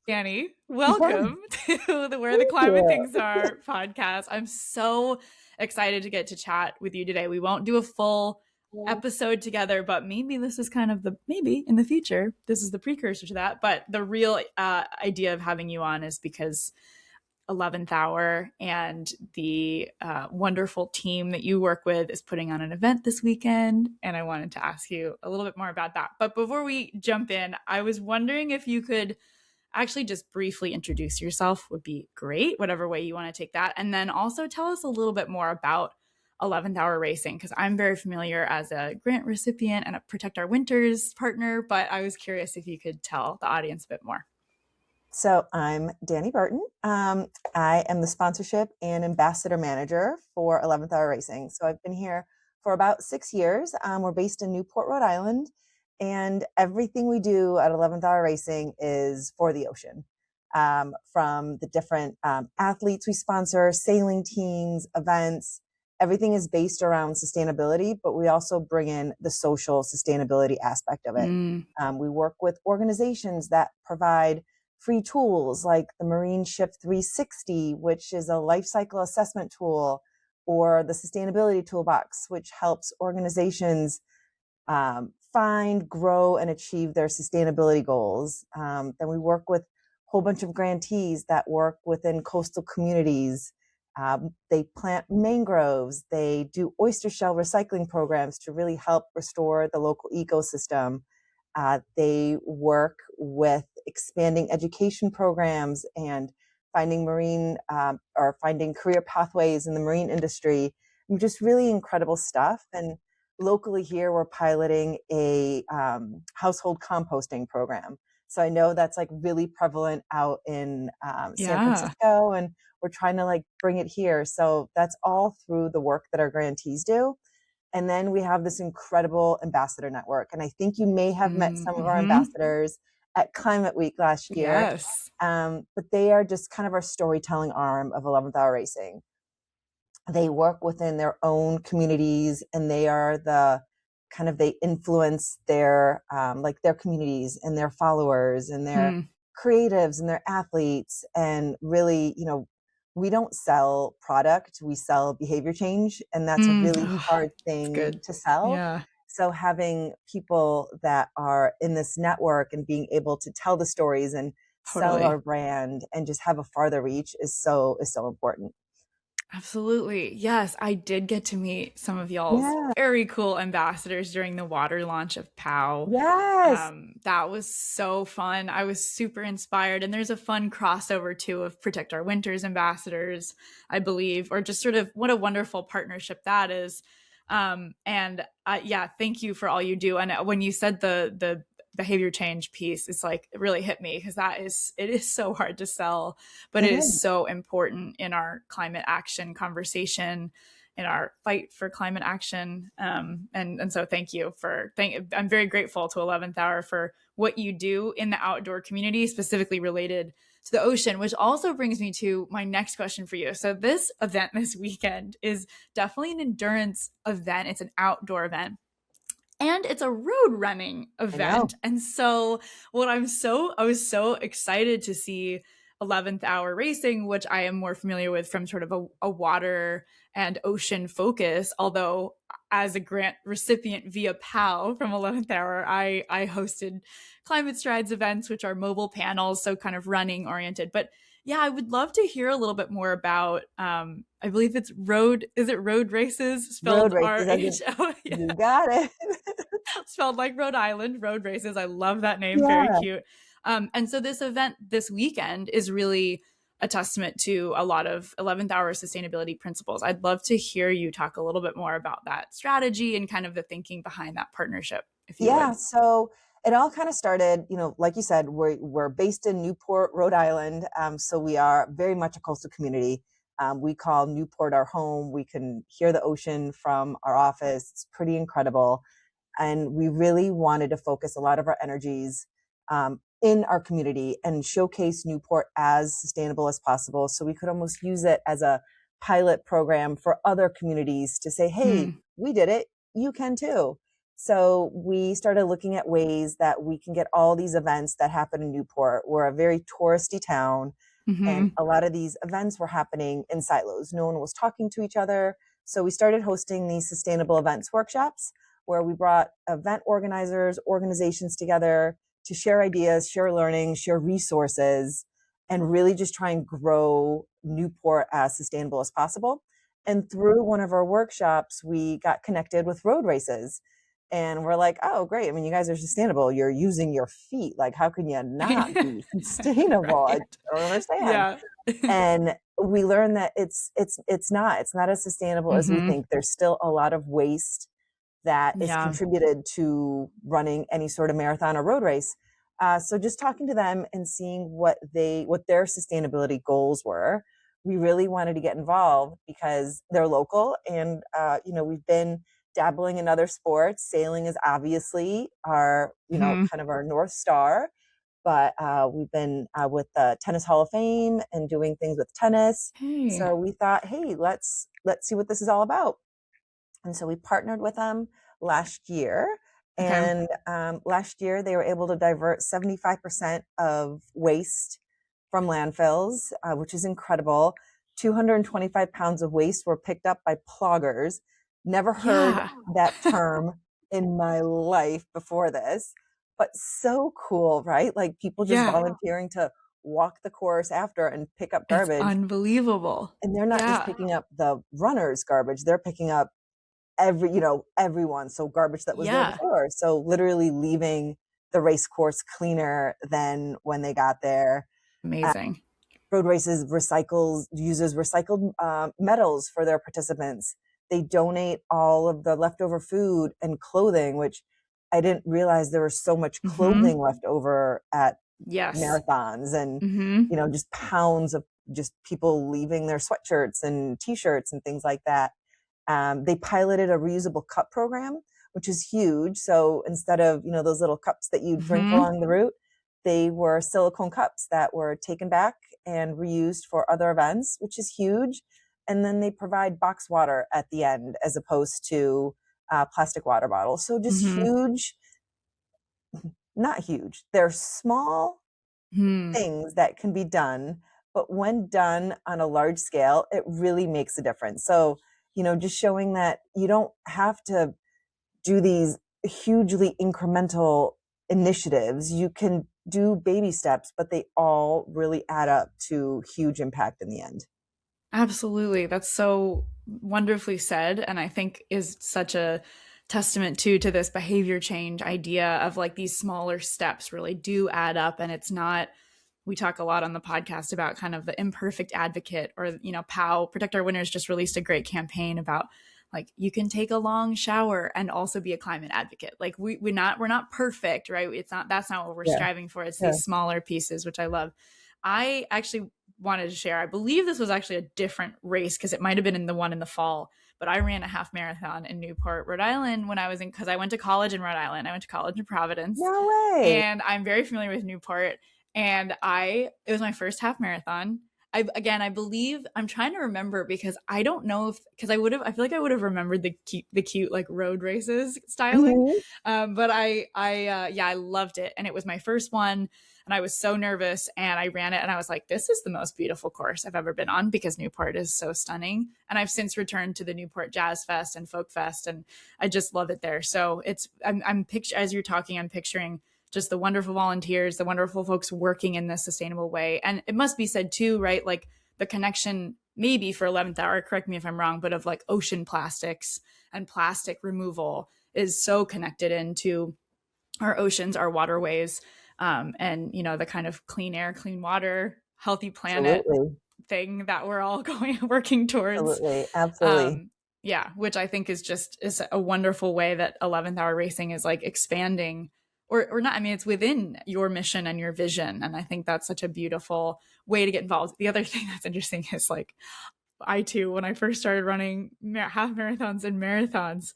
Danny, welcome to the Where the Thank Climate you. Things Are podcast. I'm so excited to get to chat with you today. We won't do a full episode together, but maybe this is kind of maybe in the future, this is the precursor to that. But the real idea of having you on is because 11th Hour and the wonderful team that you work with is putting on an event this weekend. And I wanted to ask you a little bit more about that. But before we jump in, I was wondering if you could actually just briefly introduce yourself would be great, whatever way you want to take that. And then also tell us a little bit more about 11th Hour Racing, because I'm very familiar as a grant recipient and a Protect Our Winters partner, but I was curious if you could tell the audience a bit more. So I'm Danny Burton. I am the sponsorship and ambassador manager for 11th Hour Racing. So I've been here for about 6 years. We're based in Newport, Rhode Island, and everything we do at 11th Hour Racing is for the ocean. From the different athletes we sponsor, sailing teams, events, everything is based around sustainability, but we also bring in the social sustainability aspect of it. We work with organizations that provide free tools like the Marine Ship 360, which is a life cycle assessment tool, or the Sustainability Toolbox, which helps organizations find, grow, and achieve their sustainability goals. Then we work with a whole bunch of grantees that work within coastal communities. They plant mangroves. They do oyster shell recycling programs to really help restore the local ecosystem. They work with expanding education programs and finding finding career pathways in the marine industry. Just really incredible stuff. And locally here, we're piloting a household composting program. So I know that's like really prevalent out in San Francisco, and we're trying to bring it here. So that's all through the work that our grantees do. And then we have this incredible ambassador network. And I think you may have met some of our ambassadors at Climate Week last year. Yes. But they are just kind of our storytelling arm of 11th Hour Racing. They work within their own communities, and they are they influence their communities and their followers and their creatives and their athletes. And really, we don't sell product, we sell behavior change. And that's a really hard thing to sell. Yeah. So having people that are in this network and being able to tell the stories and sell our brand and just have a farther reach is so important. Absolutely. Yes, I did get to meet some of y'all's very cool ambassadors during the water launch of POW. Yes. That was so fun. I was super inspired. And there's a fun crossover too of Protect Our Winters ambassadors, I believe, or just sort of what a wonderful partnership that is. Thank you for all you do. And when you said the behavior change piece, it's like it really hit me, because it is so hard to sell, but it is so important in our climate action conversation, in our fight for climate action. And so thank you I'm very grateful to 11th Hour for what you do in the outdoor community, specifically related to the ocean, which also brings me to my next question for you. So this event this weekend is definitely an endurance event. It's an outdoor event. And it's a road running event. And so I was so excited to see 11th Hour Racing, which I am more familiar with from sort of a water and ocean focus. Although as a grant recipient via POW from 11th Hour, I hosted Climate Strides events, which are mobile panels, so kind of running oriented. But yeah, I would love to hear a little bit more about, I believe it's road races? Spelled R-H-O. You got it. Spelled like Rhode Island, road races. I love that name. Very cute. And so this event this weekend is really a testament to a lot of 11th Hour sustainability principles. I'd love to hear you talk a little bit more about that strategy and kind of the thinking behind that partnership, if you would. So it all kind of started, like you said, we're based in Newport, Rhode Island. So we are very much a coastal community. We call Newport our home. We can hear the ocean from our office. It's pretty incredible. And we really wanted to focus a lot of our energies in our community and showcase Newport as sustainable as possible. So we could almost use it as a pilot program for other communities to say, hey, we did it, you can too. So we started looking at ways that we can get all these events that happen in Newport. We're a very touristy town, and Hmm. a lot of these events were happening in silos. No one was talking to each other. So we started hosting these sustainable events workshops where we brought event organizers, organizations together to share ideas, share learning, share resources, and really just try and grow Newport as sustainable as possible. And through one of our workshops, we got connected with road races. And we're like, oh, great. I mean, you guys are sustainable. You're using your feet. Like, how can you not be sustainable? I Right. don't understand. Yeah. And we learned that it's not as sustainable as we Hmm. think. There's still a lot of waste that is Yeah. contributed to running any sort of marathon or road race. So just talking to them and seeing what their sustainability goals were, we really wanted to get involved because they're local, and we've been dabbling in other sports. Sailing is obviously our Hmm. kind of our North Star, but we've been with the Tennis Hall of Fame and doing things with tennis. Hey. So we thought, hey, let's see what this is all about. And so we partnered with them last year. Okay. And last year, they were able to divert 75% of waste from landfills, which is incredible. 225 pounds of waste were picked up by ploggers. Never heard Yeah. that term in my life before this, but so cool, right? Like people just Yeah. volunteering to walk the course after and pick up It's garbage. unbelievable. And they're not just Yeah. picking up the runners' garbage, they're picking up everyone, so garbage that was there Yeah. before, so literally leaving the race course cleaner than when they got there. uh, Amazing. Road races uses recycled metals for their participants. They donate all of the leftover food and clothing, which I didn't realize there was so much Hmm. clothing left over at Yes. marathons, and Hmm. just pounds of just people leaving their sweatshirts and t-shirts and things like that. They piloted a reusable cup program, which is huge. So instead of those little cups that you drink Hmm. along the route, they were silicone cups that were taken back and reused for other events, which is huge. And then they provide box water at the end as opposed to plastic water bottles. So just Hmm. huge, not huge. They're small Hmm. things that can be done, but when done on a large scale, it really makes a difference. So, just showing that you don't have to do these hugely incremental initiatives. You can do baby steps, but they all really add up to huge impact in the end. Absolutely. That's so wonderfully said. And I think is such a testament to this behavior change idea of like these smaller steps really do add up. And it's not, we talk a lot on the podcast about kind of the imperfect advocate, or, POW, Protect Our Winters just released a great campaign about like you can take a long shower and also be a climate advocate. Like we're not perfect, right? It's not, that's not what we're Yeah. striving for. It's Yeah. these smaller pieces, which I love. I actually wanted to share. I believe this was actually a different race because it might have been in the one in the fall, but I ran a half marathon in Newport, Rhode Island when I was in, because I went to college in Rhode Island. I went to college in Providence, No way. and I'm very familiar with Newport. And it was my first half marathon. I believe I'm trying to remember because I don't know if, because I feel like I would have remembered the cute like road races styling. Mhm. But yeah, I loved it. And it was my first one, and I was so nervous, and I ran it, and I was like, this is the most beautiful course I've ever been on because Newport is so stunning. And I've since returned to the Newport Jazz Fest and Folk Fest, and I just love it there. So I'm as you're talking, I'm picturing just the wonderful volunteers, the wonderful folks working in this sustainable way. And it must be said too, right? Like the connection, maybe for 11th hour, correct me if I'm wrong, but of like ocean plastics and plastic removal is so connected into our oceans, our waterways, and the kind of clean air, clean water, healthy planet Absolutely. thing that we're all working towards. Absolutely. Absolutely. um yeah, which I think is a wonderful way that 11th hour racing is like expanding, or not. I mean, it's within your mission and your vision, and I think that's such a beautiful way to get involved. The other thing that's interesting is like, I too, when I first started running half marathons and marathons,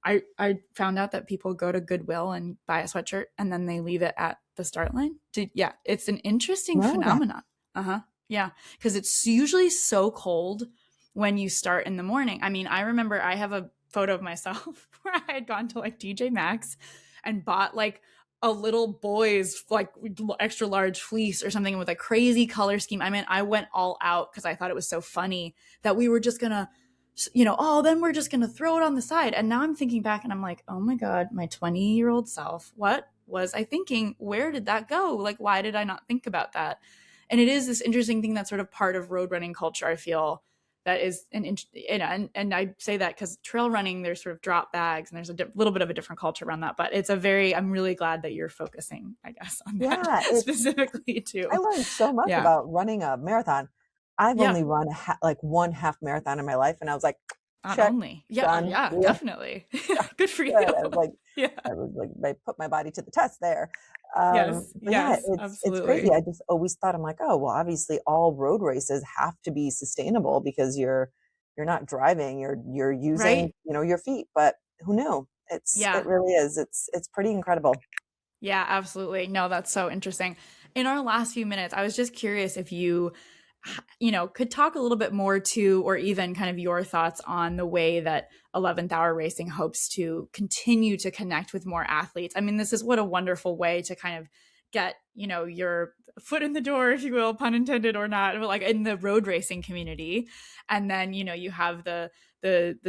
I found out that people go to Goodwill and buy a sweatshirt and then they leave it at the start line. Yeah, it's an interesting Know that. phenomenon. Yeah, because it's usually so cold when you start in the morning. I mean, I remember I have photo of myself where I had gone to like TJ Maxx and bought like a little boy's like extra large fleece or something with a crazy color scheme. I mean, I went all out because I thought it was so funny that we were just gonna, oh, then we're just gonna throw it on the side. And now I'm thinking back and I'm like, oh my God, my 20-year-old self, what was I thinking? Where did that go? Like, why did I not think about that? And it is this interesting thing that's sort of part of road running culture, I feel, that is and I say that because trail running, there's sort of drop bags and there's a little bit of a different culture around that, but I'm really glad that you're focusing, I guess, on that specifically too. I learned so much about running a marathon. I've only run like one half marathon in my life, and I was like, check, done. Definitely. Good for you. I was like, I put my body to the test there. It's crazy. I just always thought, I'm like, oh, well, obviously all road races have to be sustainable because you're not driving, you're using, your feet, but who knew? It really is. It's pretty incredible. Yeah, absolutely. No, that's so interesting. In our last few minutes, I was just curious if you could talk a little bit more to, or even kind of your thoughts on the way that 11th Hour Racing hopes to continue to connect with more athletes. I mean, this is what a wonderful way to kind of get, your foot in the door, if you will, pun intended or not, like in the road racing community. And then, you have the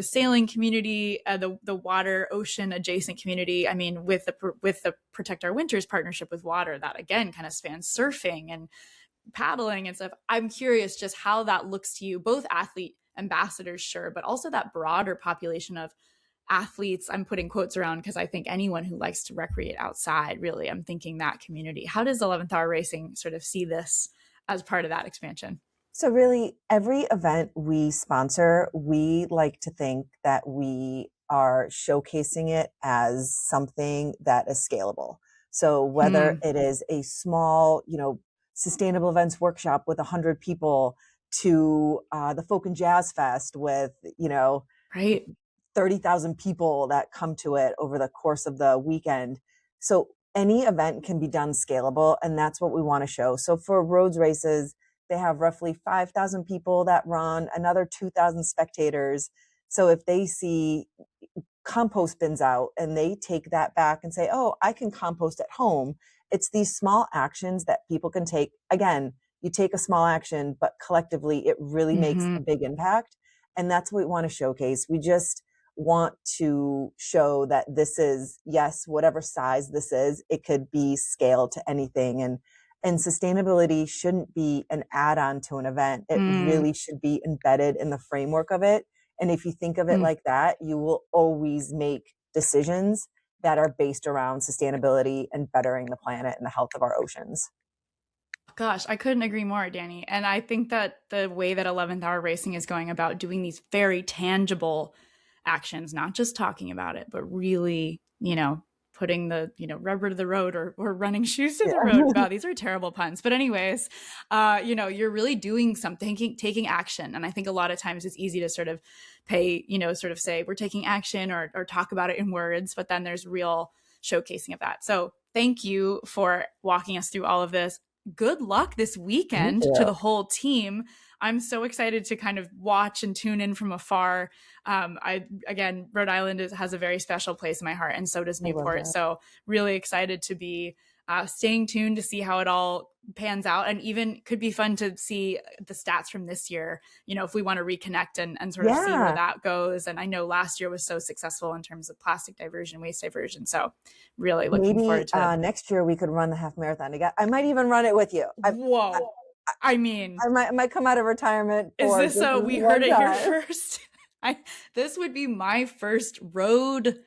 sailing community, the water ocean adjacent community. I mean, with the Protect Our Winters partnership with water, that again kind of spans surfing and paddling and stuff. I'm curious just how that looks to you, both athlete ambassadors, sure, but also that broader population of athletes. I'm putting quotes around because I think anyone who likes to recreate outside, really, I'm thinking that community. How does 11th Hour Racing sort of see this as part of that expansion? So really, every event we sponsor, we like to think that we are showcasing it as something that is scalable. So whether it is a small, sustainable events workshop with 100 people to the Folk and Jazz Fest with, 30,000 people that come to it over the course of the weekend. So any event can be done scalable, and that's what we want to show. So for roads races, they have roughly 5,000 people that run, another 2,000 spectators. So if they see compost bins out and they take that back and say, oh, I can compost at home. It's these small actions that people can take. Again, you take a small action, but collectively it really makes a big impact. And that's what we want to showcase. We just want to show that this is, yes, whatever size this is, it could be scaled to anything. And sustainability shouldn't be an add-on to an event. It really should be embedded in the framework of it. And if you think of it like that, you will always make decisions that are based around sustainability and bettering the planet and the health of our oceans. Gosh, I couldn't agree more, Danny. And I think that the way that 11th Hour Racing is going about doing these very tangible actions, not just talking about it, but really, putting the, rubber to the road or running shoes to the road. Wow, these are terrible puns. But anyways, you're really doing something, taking action. And I think a lot of times it's easy to sort of sort of say we're taking action or talk about it in words, but then there's real showcasing of that. So thank you for walking us through all of this. Good luck this weekend to the whole team. I'm so excited to kind of watch and tune in from afar. Rhode Island has a very special place in my heart, and so does Newport. So really excited to be staying tuned to see how it all pans out, and even could be fun to see the stats from this year, if we want to reconnect and sort of see where that goes. And I know last year was so successful in terms of plastic diversion, waste diversion. So really looking forward to next year we could run the half marathon together. I might even run it with you. I mean, I might come out of retirement. Is this so we heard it here first? This would be my first road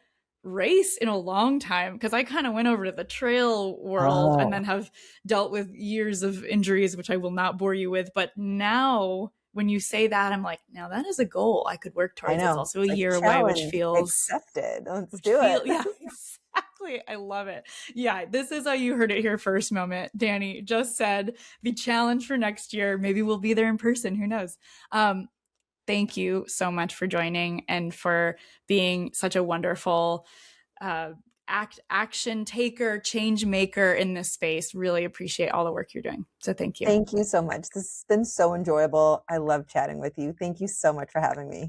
race in a long time, because I kind of went over to the trail world and then have dealt with years of injuries, which I will not bore you with. But now when you say that, I'm like, now that is a goal I could work towards. It's also a year away, which feels accepted. Let's do it. Yeah, exactly. I love it. Yeah, this is a you heard it here first moment. Danny just said the challenge for next year. Maybe we'll be there in person. Who knows? Thank you so much for joining and for being such a wonderful action taker, change maker in this space. Really appreciate all the work you're doing. So thank you. Thank you so much. This has been so enjoyable. I love chatting with you. Thank you so much for having me.